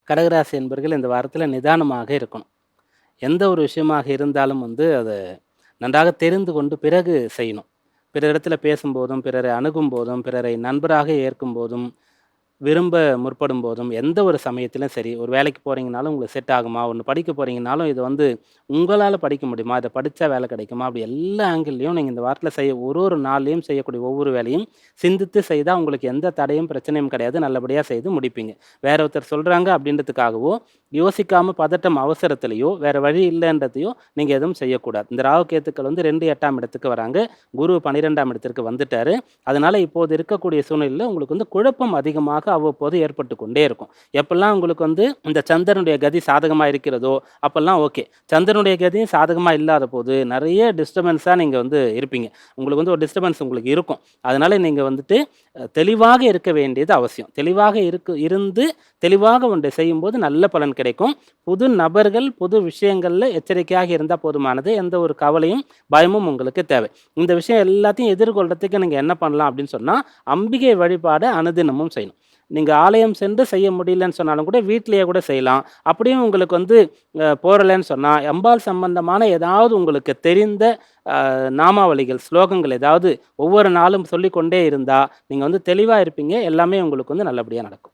கடகராசி என்பர்கள் இந்த வாரத்தில் நிதானமாக இருக்கணும். எந்த ஒரு விஷயமாக இருந்தாலும் அத நன்றாக தெரிந்து கொண்டு பிறகு செய்யணும். பிறரிடத்துல பேசும்போதும், பிறரை அணுகும் போதும், பிறரை நண்பராக ஏற்கும் போதும், விரும்ப முற்படும் போதும், எந்த ஒரு சமயத்திலும் சரி, ஒரு வேலைக்கு போறீங்கனாலும் உங்களுக்கு செட் ஆகுமா? ஒண்ணு படிக்க போறீங்கனாலும், இது உங்களால படிக்க முடியுமா? இத படிச்சா வேலை கிடைக்குமா? அப்படி எல்லா ஆங்கிள்லயும் நீங்க இந்த வாரத்தில செய்ய ஒரு ஒரு நாள்லயும் செய்யக்கூடிய ஒவ்வொரு வேலையும் சிந்தித்து செய்தா உங்களுக்கு எந்த தடையும், பிரச்சனையும் கிடையாது. நல்லபடியா செய்து முடிப்பீங்க. வேற ஒருத்தர் சொல்றாங்க அப்படின்றதுக்காகவோ, யோசிக்காம பதட்டம், அவசரத்திலயோ, வேற வழி இல்லன்றதையோ நீங்க எதுவும் செய்யக்கூடாது. இந்த ராகு, கேத்துக்கள் 2, 8ஆம் இடத்துக்கு வராங்க. குரு 12ஆம் இடத்திற்கு வந்துட்டாரு. அதனால இப்போது இருக்கக்கூடிய சூழ்நிலையில உங்களுக்கு குழப்பம் அதிகமாக அவ்வப்போது ஏற்பட்டு கொண்டே இருக்கும். எப்பல்லாம் உங்களுக்கு இந்த சந்திரனுடைய கதி சாதகமா இருக்கிறதோ, அப்பல்லாம் ஓகே. சந்திரனுடைய கதியும் சாதகமா இல்லாத போது, நெறைய டிஸ்டர்பன்ஸா நீங்க இருப்பீங்க. உங்களுக்கு ஒரு டிஸ்டர்பன்ஸ் உங்களுக்கு இருக்கும். அதனால நீங்க தெளிவாக இருக்க வேண்டியது அவசியம். தெளிவாக இருந்து தெளிவாக ஒன்றை செய்யும்போது நல்ல பலன் கிடைக்கும். புது நபர்கள், புது விஷயங்கள்ல எச்சரிக்கையாக இருந்தா போதுமானது. எந்த ஒரு கவலையும், பயமும் உங்களுக்கு தேவை. இந்த விஷயம் எல்லாத்தையும் எதிர்கொள்றதுக்கு நீங்க என்ன பண்ணலாம் அப்படின்னு சொன்னா, அம்பிகை வழிபாடு அனுதினமும் செய்யணும். நீங்க ஆலயம் சென்று செய்ய முடியலன்னு சொன்னாலும் கூட வீட்டிலேயே கூட செய்யலாம். அப்படியும் உங்களுக்கு போறலன்னு சொன்னா, அம்பாள் சம்பந்தமான ஏதாவது உங்களுக்கு தெரிந்த நாமாவளிகள், ஸ்லோகங்கள் ஏதாவது ஒவ்வொரு நாளும் சொல்லிக்கொண்டே இருந்தா, நீங்க தெளிவா இருப்பீங்க. எல்லாமே உங்களுக்கு நல்லபடியா நடக்கும்.